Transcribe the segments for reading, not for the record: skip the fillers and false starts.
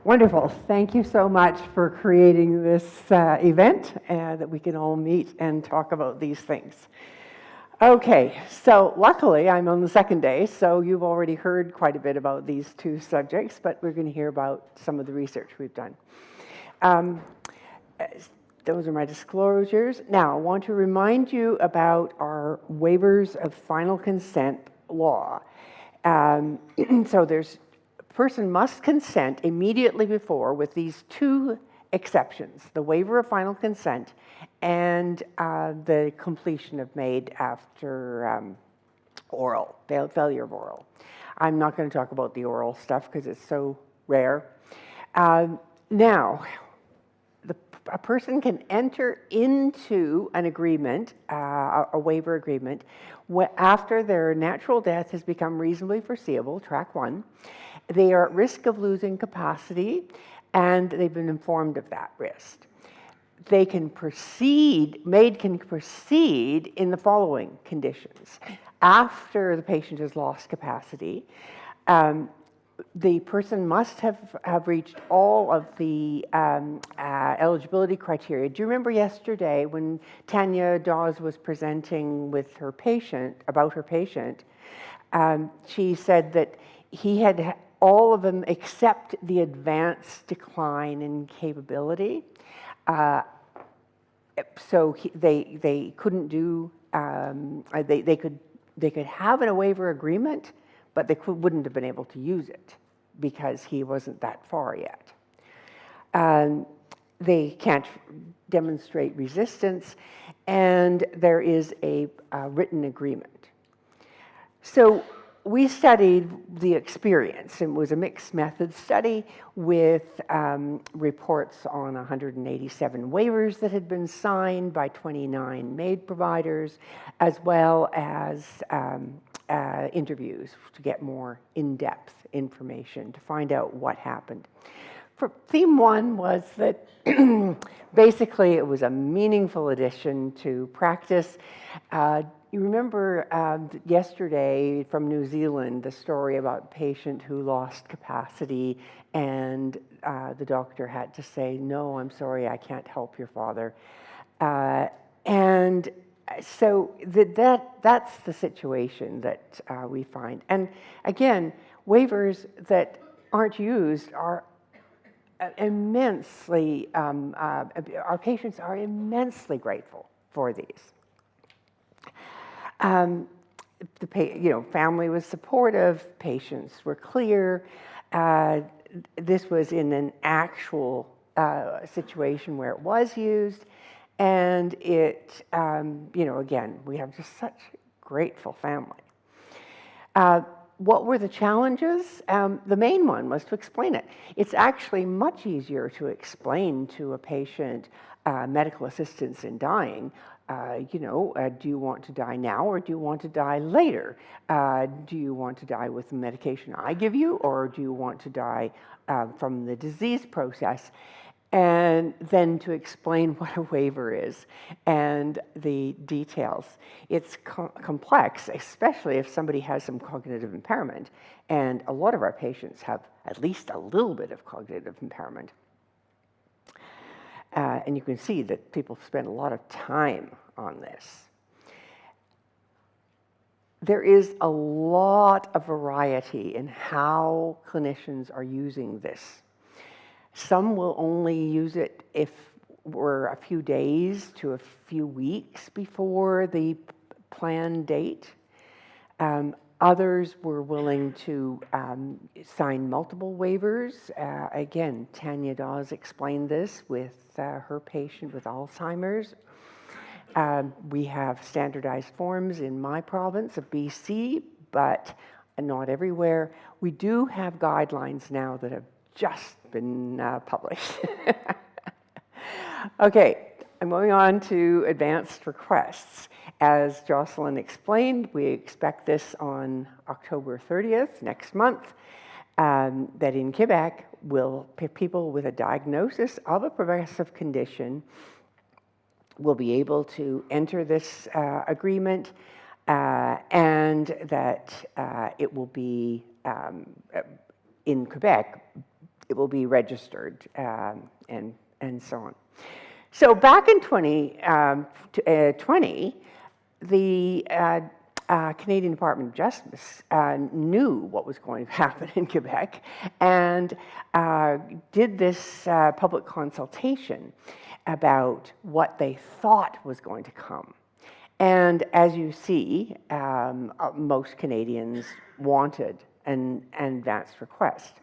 Wonderful. Thank you so much for creating this event that we can all meet and talk about these things. Okay, so luckily I'm on the second day, so you've already heard quite a bit about these two subjects, but we're going to hear about some of the research we've done. Those are my disclosures. Now, I want to remind you about our waivers of final consent law. So there's person must consent immediately before with these two exceptions, the waiver of final consent and the completion of MAiD after oral, failure of oral. I'm not going to talk about the oral stuff because it's so rare. Now, a person can enter into an agreement, a waiver agreement, after their natural death has become reasonably foreseeable, track 1. They are at risk of losing capacity, and they've been informed of that risk. They can proceed, MAiD can proceed in the following conditions. After the patient has lost capacity, the person must have reached all of the eligibility criteria. Do you remember yesterday when Tanya Dawes was presenting with her patient, about her patient, she said that he had all of them except the advanced decline in capability. So they couldn't do, they could have a waiver agreement, but they wouldn't have been able to use it because he wasn't that far yet. They can't demonstrate resistance, and there is a written agreement. So we studied the experience. It was a mixed method study with reports on 187 waivers that had been signed by 29 MAiD providers, as well as interviews to get more in-depth information to find out what happened. For theme 1 was that basically it was a meaningful addition to practice. You remember yesterday from New Zealand, the story about a patient who lost capacity and the doctor had to say, no, I'm sorry, I can't help your father. And so that's the situation that we find. And again, waivers that aren't used are immensely, our patients are immensely grateful for these. Family was supportive, patients were clear. This was in an actual situation where it was used, and it, again, we have just such a grateful family. What were the challenges? The main one was to explain it. It's actually much easier to explain to a patient medical assistance in dying. Do you want to die now or do you want to die later? Do you want to die with the medication I give you, or do you want to die from the disease process? And then to explain what a waiver is and the details. It's complex, especially if somebody has some cognitive impairment. And a lot of our patients have at least a little bit of cognitive impairment. And you can see that people spend a lot of time on this. There is a lot of variety in how clinicians are using this. Some will only use it if we're a few days to a few weeks before the planned date. Others were willing to sign multiple waivers. Again, Tanya Dawes explained this with her patient with Alzheimer's. We have standardized forms in my province of BC, but not everywhere. We do have guidelines now that have just been published. Okay, I'm going on to advanced requests. As Jocelyn explained, we expect this on October 30th, next month, that in Quebec, people with a diagnosis of a progressive condition will be able to enter this agreement, and that it will be in Quebec it will be registered, and so on. So back in 2020, the Canadian Department of Justice knew what was going to happen in Quebec and did this public consultation about what they thought was going to come. And as you see, most Canadians wanted an advanced request.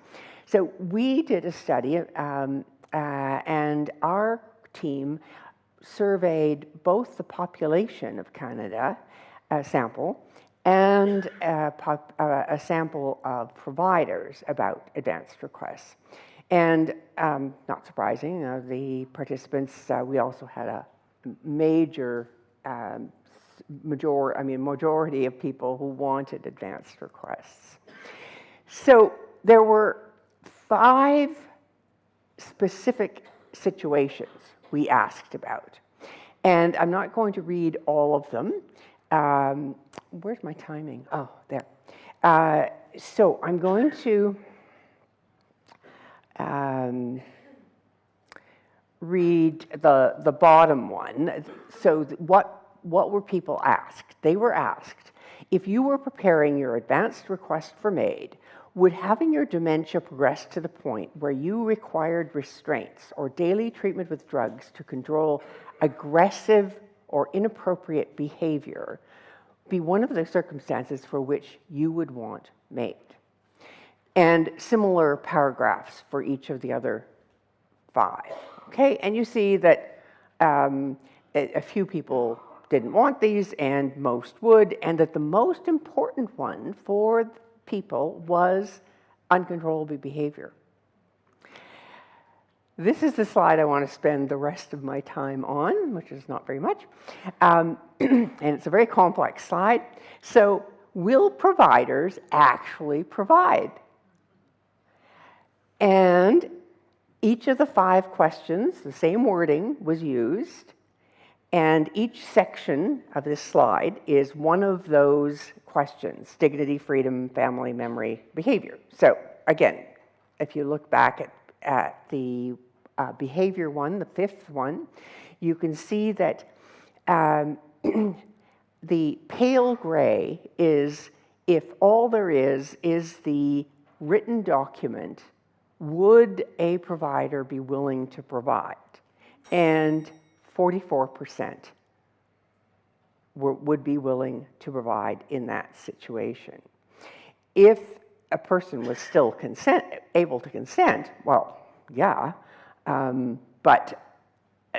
So we did a study, and our team surveyed both the population of Canada, a sample, and a sample of providers about advanced requests. And not surprising, the participants, we also had a major majority of people who wanted advanced requests. So there were 5 specific situations we asked about. And I'm not going to read all of them. Where's my timing? Oh, there. So I'm going to read the bottom one. So what were people asked? They were asked, if you were preparing your advanced request for MAiD, would having your dementia progress to the point where you required restraints or daily treatment with drugs to control aggressive or inappropriate behavior be one of the circumstances for which you would want MAiD? And similar paragraphs for each of the other 5. Okay, and you see that a few people didn't want these and most would, and that the most important one for people was uncontrollable behavior. This is the slide I want to spend the rest of my time on, which is not very much. And it's a very complex slide. So, will providers actually provide? And each of the 5 questions, the same wording was used, and each section of this slide is one of those questions: dignity, freedom, family, memory, behavior. So again, if you look back at the behavior one, the 5th one, you can see that the pale gray is if all there is the written document, would a provider be willing to provide? And 44% would be willing to provide in that situation. If a person was still able to consent, well, yeah, but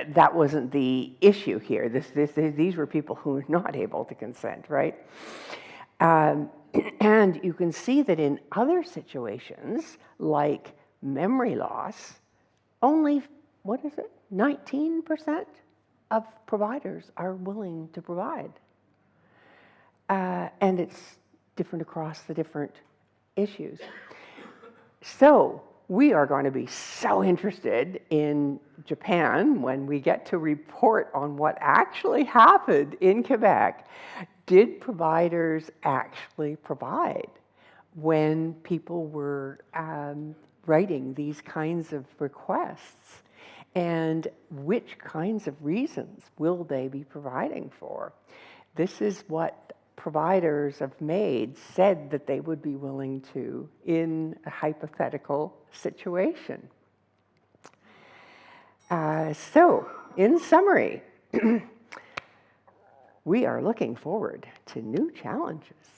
that wasn't the issue here. These were people who were not able to consent, right? And you can see that in other situations, like memory loss, only, 19% of providers are willing to provide. And it's different across the different issues. So we are going to be so interested in Japan when we get to report on what actually happened in Quebec. Did providers actually provide when people were writing these kinds of requests? And which kinds of reasons will they be providing for? This is what providers of MAiD said that they would be willing to in a hypothetical situation. So, in summary, we are looking forward to new challenges.